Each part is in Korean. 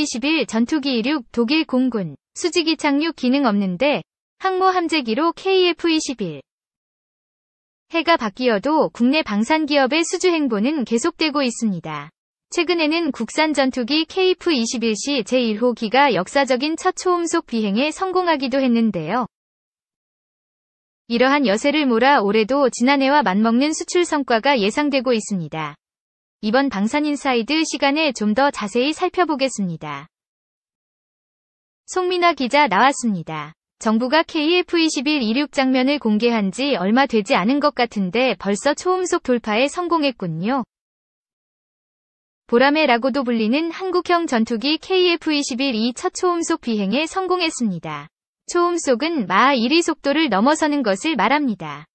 KF-21 전투기 이륙 독일 공군 수직이 착륙 기능 없는데 항모 함재기로 KF-21 해가 바뀌어도 국내 방산 기업의 수주 행보는 계속되고 있습니다. 최근에는 국산 전투기 KF-21C 제1호기가 역사적인 첫 초음속 비행에 성공하기도 했는데요. 이러한 여세를 몰아 올해도 지난해와 맞먹는 수출 성과가 예상되고 있습니다. 이번 방산인사이드 시간에 좀 더 자세히 살펴보겠습니다. 송민아 기자 나왔습니다. 정부가 KF-21 이륙 장면을 공개한 지 얼마 되지 않은 것 같은데 벌써 초음속 돌파에 성공했군요. 보라매라고도 불리는 한국형 전투기 KF-21이 첫 초음속 비행에 성공했습니다. 초음속은 마하 1의 속도를 넘어서는 것을 말합니다.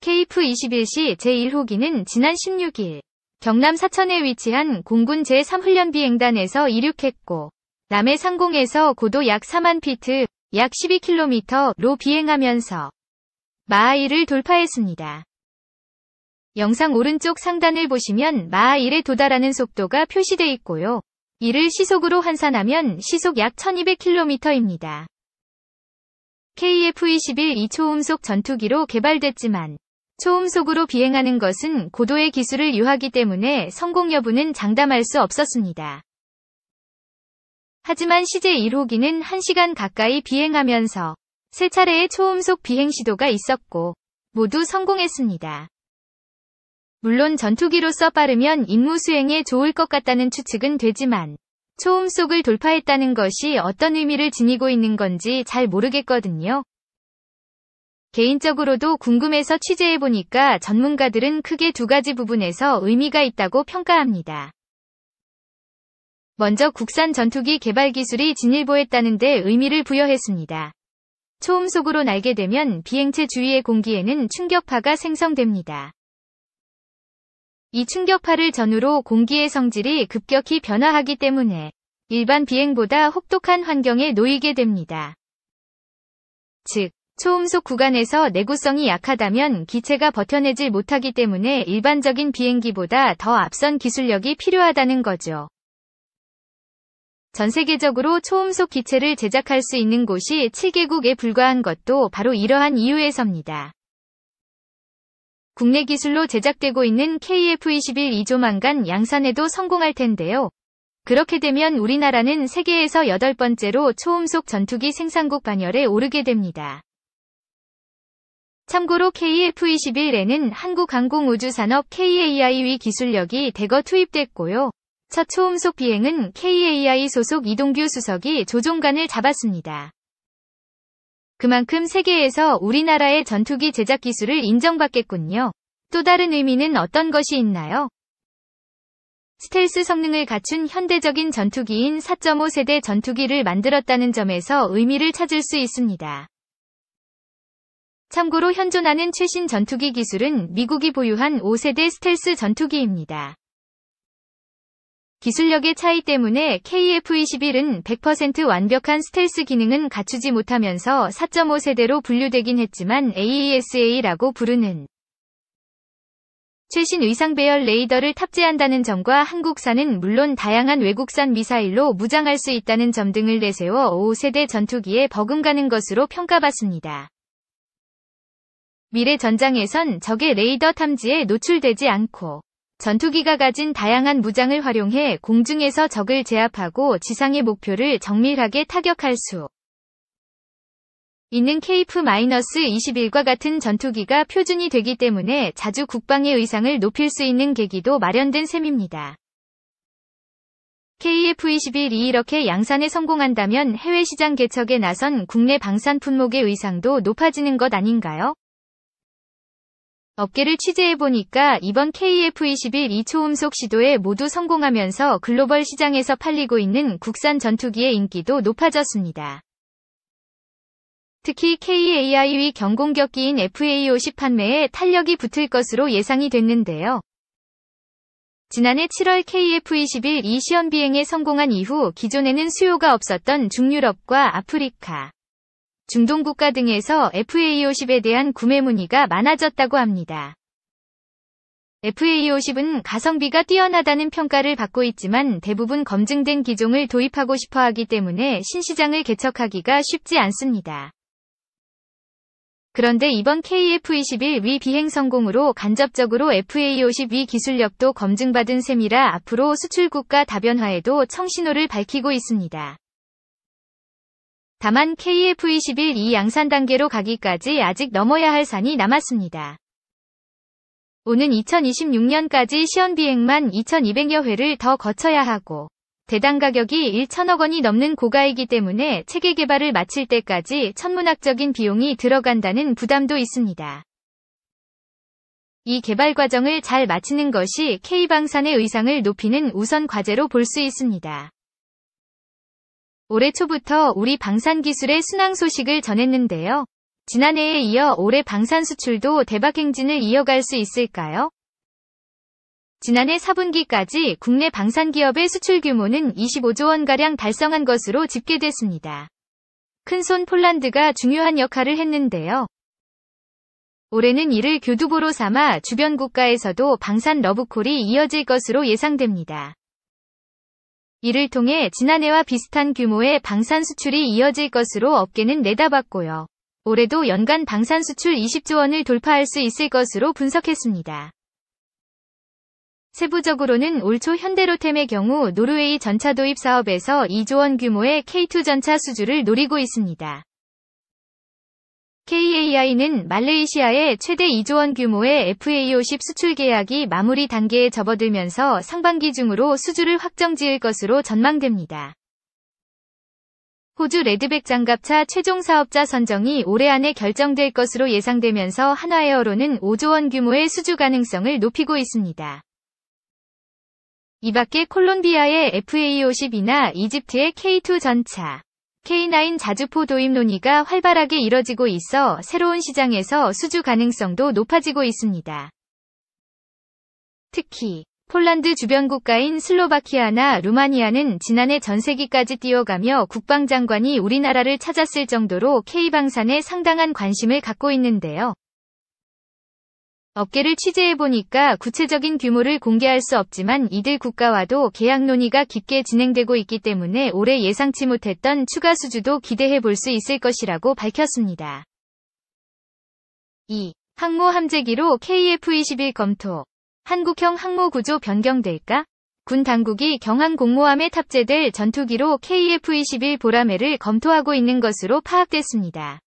KF-21C 제1호기는 지난 16일 경남 사천에 위치한 공군 제3훈련비행단에서 이륙했고 남해 상공에서 고도 약 4만 피트, 약 12km로 비행하면서 마하 1을 돌파했습니다. 영상 오른쪽 상단을 보시면 마하 1에 도달하는 속도가 표시돼 있고요. 이를 시속으로 환산하면 시속 약 1200km입니다. KF-21 이 초음속 전투기로 개발됐지만 초음속으로 비행하는 것은 고도의 기술을 요하기 때문에 성공 여부는 장담할 수 없었습니다. 하지만 CJ1호기는 1시간 가까이 비행하면서 3차례의 초음속 비행 시도가 있었고 모두 성공했습니다. 물론 전투기로서 빠르면 임무 수행에 좋을 것 같다는 추측은 되지만 초음속을 돌파했다는 것이 어떤 의미를 지니고 있는 건지 잘 모르겠거든요. 개인적으로도 궁금해서 취재해보니까 전문가들은 크게 두 가지 부분에서 의미가 있다고 평가합니다. 먼저 국산 전투기 개발 기술이 진일보했다는 데 의미를 부여했습니다. 초음속으로 날게 되면 비행체 주위의 공기에는 충격파가 생성됩니다. 이 충격파를 전후로 공기의 성질이 급격히 변화하기 때문에 일반 비행보다 혹독한 환경에 놓이게 됩니다. 즉, 초음속 구간에서 내구성이 약하다면 기체가 버텨내질 못하기 때문에 일반적인 비행기보다 더 앞선 기술력이 필요하다는 거죠. 전 세계적으로 초음속 기체를 제작할 수 있는 곳이 7개국에 불과한 것도 바로 이러한 이유에서입니다. 국내 기술로 제작되고 있는 KF-21이 조만간 양산에도 성공할 텐데요. 그렇게 되면 우리나라는 세계에서 8번째로 초음속 전투기 생산국 반열에 오르게 됩니다. 참고로 KF-21에는 한국항공우주산업 KAI의 기술력이 대거 투입됐고요. 첫 초음속 비행은 KAI 소속 이동규 수석이 조종관을 잡았습니다. 그만큼 세계에서 우리나라의 전투기 제작 기술을 인정받겠군요. 또 다른 의미는 어떤 것이 있나요? 스텔스 성능을 갖춘 현대적인 전투기인 4.5세대 전투기를 만들었다는 점에서 의미를 찾을 수 있습니다. 참고로 현존하는 최신 전투기 기술은 미국이 보유한 5세대 스텔스 전투기입니다. 기술력의 차이 때문에 KF-21은 100% 완벽한 스텔스 기능은 갖추지 못하면서 4.5세대로 분류되긴 했지만 AESA라고 부르는 최신 의상 배열 레이더를 탑재한다는 점과 한국산은 물론 다양한 외국산 미사일로 무장할 수 있다는 점 등을 내세워 5세대 전투기에 버금가는 것으로 평가받습니다. 미래 전장에선 적의 레이더 탐지에 노출되지 않고 전투기가 가진 다양한 무장을 활용해 공중에서 적을 제압하고 지상의 목표를 정밀하게 타격할 수 있는 KF-21과 같은 전투기가 표준이 되기 때문에 자주 국방의 의상을 높일 수 있는 계기도 마련된 셈입니다. KF-21이 이렇게 양산에 성공한다면 해외 시장 개척에 나선 국내 방산 품목의 의상도 높아지는 것 아닌가요? 업계를 취재해보니까 이번 KF-21 초음속 시도에 모두 성공하면서 글로벌 시장에서 팔리고 있는 국산 전투기의 인기도 높아졌습니다. 특히 KAI의 경공격기인 FA-50 판매에 탄력이 붙을 것으로 예상이 됐는데요. 지난해 7월 KF-21 시험 비행에 성공한 이후 기존에는 수요가 없었던 중유럽과 아프리카, 중동 국가 등에서 FA-50에 대한 구매 문의가 많아졌다고 합니다. FA50은 가성비가 뛰어나다는 평가를 받고 있지만 대부분 검증된 기종을 도입하고 싶어 하기 때문에 신시장을 개척하기가 쉽지 않습니다. 그런데 이번 KF21위 비행 성공으로 간접적으로 FA50위 기술력도 검증받은 셈이라 앞으로 수출국가 다변화에도 청신호를 밝히고 있습니다. 다만 KF21이 양산 단계로 가기까지 아직 넘어야 할 산이 남았습니다. 오는 2026년까지 시연비행만 2200여 회를 더 거쳐야 하고 대당 가격이 1천억 원이 넘는 고가이기 때문에 체계 개발을 마칠 때까지 천문학적인 비용이 들어간다는 부담도 있습니다. 이 개발 과정을 잘 마치는 것이 K방산의 의상을 높이는 우선 과제로 볼 수 있습니다. 올해 초부터 우리 방산 기술의 순항 소식을 전했는데요. 지난해에 이어 올해 방산 수출도 대박 행진을 이어갈 수 있을까요? 지난해 4분기까지 국내 방산 기업의 수출 규모는 25조 원가량 달성한 것으로 집계됐습니다. 큰손 폴란드가 중요한 역할을 했는데요. 올해는 이를 교두보로 삼아 주변 국가에서도 방산 러브콜이 이어질 것으로 예상됩니다. 이를 통해 지난해와 비슷한 규모의 방산 수출이 이어질 것으로 업계는 내다봤고요. 올해도 연간 방산 수출 20조 원을 돌파할 수 있을 것으로 분석했습니다. 세부적으로는 올 초 현대로템의 경우 노르웨이 전차 도입 사업에서 2조 원 규모의 K2 전차 수주를 노리고 있습니다. KAI는 말레이시아의 최대 2조 원 규모의 FA50 수출 계약이 마무리 단계에 접어들면서 상반기 중으로 수주를 확정지을 것으로 전망됩니다. 호주 레드백 장갑차 최종 사업자 선정이 올해 안에 결정될 것으로 예상되면서 한화에어로는 5조 원 규모의 수주 가능성을 높이고 있습니다. 이 밖에 콜롬비아의 FA50이나 이집트의 K2 전차, K9 자주포 도입 논의가 활발하게 이뤄지고 있어 새로운 시장에서 수주 가능성도 높아지고 있습니다. 특히 폴란드 주변 국가인 슬로바키아나 루마니아는 지난해 전세기까지 뛰어가며 국방장관이 우리나라를 찾았을 정도로 K방산에 상당한 관심을 갖고 있는데요. 업계를 취재해보니까 구체적인 규모를 공개할 수 없지만 이들 국가와도 계약 논의가 깊게 진행되고 있기 때문에 올해 예상치 못했던 추가 수주도 기대해볼 수 있을 것이라고 밝혔습니다. 2. 항모 함재기로 KF21 검토. 한국형 항모 구조 변경될까? 군 당국이 경항 공모함에 탑재될 전투기로 KF21 보라매를 검토하고 있는 것으로 파악됐습니다.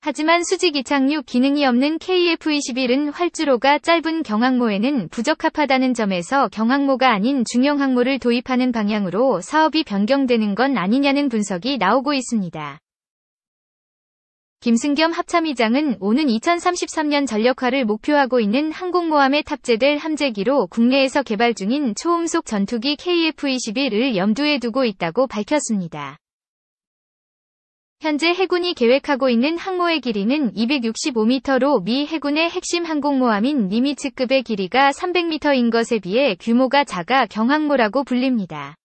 하지만 수직 이착륙 기능이 없는 KF21은 활주로가 짧은 경항모에는 부적합하다는 점에서 경항모가 아닌 중형항모를 도입하는 방향으로 사업이 변경되는 건 아니냐는 분석이 나오고 있습니다. 김승겸 합참의장은 오는 2033년 전력화를 목표하고 있는 항공모함에 탑재될 함재기로 국내에서 개발 중인 초음속 전투기 KF21을 염두에 두고 있다고 밝혔습니다. 현재 해군이 계획하고 있는 항모의 길이는 265m로 미 해군의 핵심 항공모함인 니미츠급의 길이가 300m인 것에 비해 규모가 작아 경항모라고 불립니다.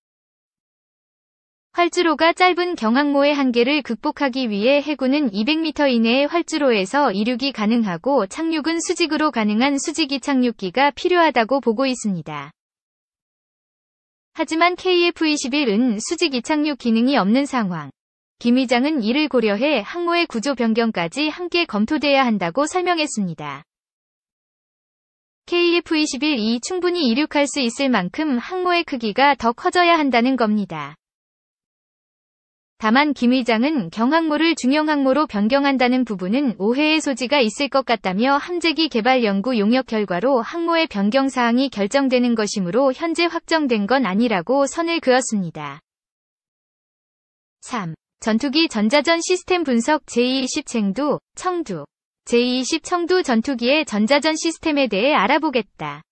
활주로가 짧은 경항모의 한계를 극복하기 위해 해군은 200m 이내의 활주로에서 이륙이 가능하고 착륙은 수직으로 가능한 수직이 착륙기가 필요하다고 보고 있습니다. 하지만 KF21은 수직 이착륙 기능이 없는 상황. 김 의장은 이를 고려해 항모의 구조 변경까지 함께 검토돼야 한다고 설명했습니다. KF21이 충분히 이륙할 수 있을 만큼 항모의 크기가 더 커져야 한다는 겁니다. 다만 김 의장은 경항모를 중형항모로 변경한다는 부분은 오해의 소지가 있을 것 같다며 함재기 개발 연구 용역 결과로 항모의 변경 사항이 결정되는 것이므로 현재 확정된 건 아니라고 선을 그었습니다. 3. 전투기 전자전 시스템 분석 제20 쟁두, 청두. 제20 청두 전투기의 전자전 시스템에 대해 알아보겠다.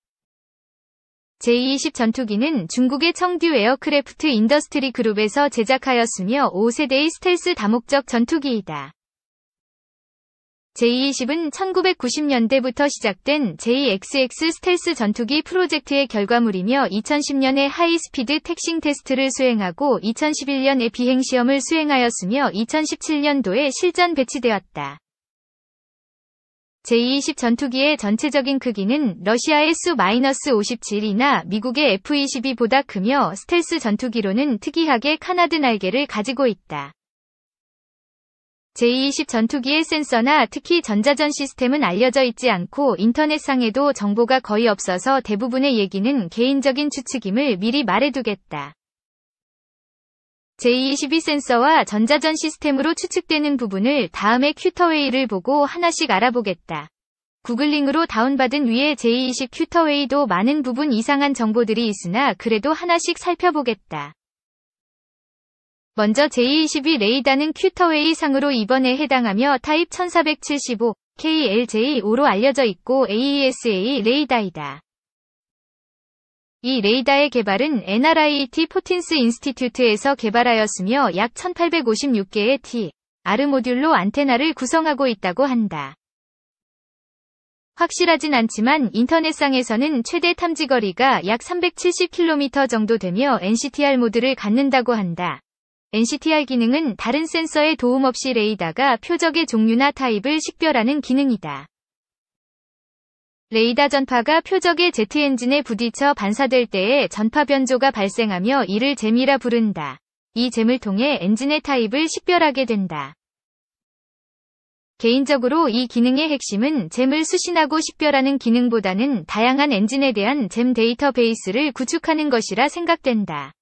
제20 전투기는 중국의 청두 에어크래프트 인더스트리 그룹에서 제작하였으며 5세대의 스텔스 다목적 전투기이다. 제20은 1990년대부터 시작된 JXX 스텔스 전투기 프로젝트의 결과물이며 2010년에 하이스피드 택싱 테스트를 수행하고 2011년에 비행시험을 수행하였으며 2017년도에 실전 배치되었다. J-20 전투기의 전체적인 크기는 러시아의 Su-57이나 미국의 F-22보다 크며 스텔스 전투기로는 특이하게 카나드 날개를 가지고 있다. J-20 전투기의 센서나 특히 전자전 시스템은 알려져 있지 않고 인터넷상에도 정보가 거의 없어서 대부분의 얘기는 개인적인 추측임을 미리 말해두겠다. J-22 센서와 전자전 시스템으로 추측되는 부분을 다음에 큐터웨이를 보고 하나씩 알아보겠다. 구글링으로 다운받은 위에 J-20 큐터웨이도 많은 부분 이상한 정보들이 있으나 그래도 하나씩 살펴보겠다. 먼저 J-22 레이더는 큐터웨이 상으로 이번에 해당하며 타입 1475 KLJ5로 알려져 있고 AESA 레이더이다. 이 레이더의 개발은 NRIT 포틴스 인스티튜트에서 개발하였으며 약 1856개의 T-R 모듈로 안테나를 구성하고 있다고 한다. 확실하진 않지만 인터넷상에서는 최대 탐지거리가 약 370km 정도 되며 NCTR 모드를 갖는다고 한다. NCTR 기능은 다른 센서의 도움 없이 레이더가 표적의 종류나 타입을 식별하는 기능이다. 레이더 전파가 표적의 제트 엔진에 부딪혀 반사될 때에 전파 변조가 발생하며 이를 잼이라 부른다. 이 잼을 통해 엔진의 타입을 식별하게 된다. 개인적으로 이 기능의 핵심은 잼을 수신하고 식별하는 기능보다는 다양한 엔진에 대한 잼 데이터베이스를 구축하는 것이라 생각된다.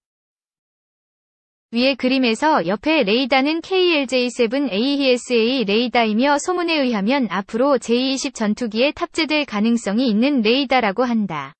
위의 그림에서 옆에 레이더는 KLJ7 AESA 레이더이며 소문에 의하면 앞으로 J-20 전투기에 탑재될 가능성이 있는 레이더라고 한다.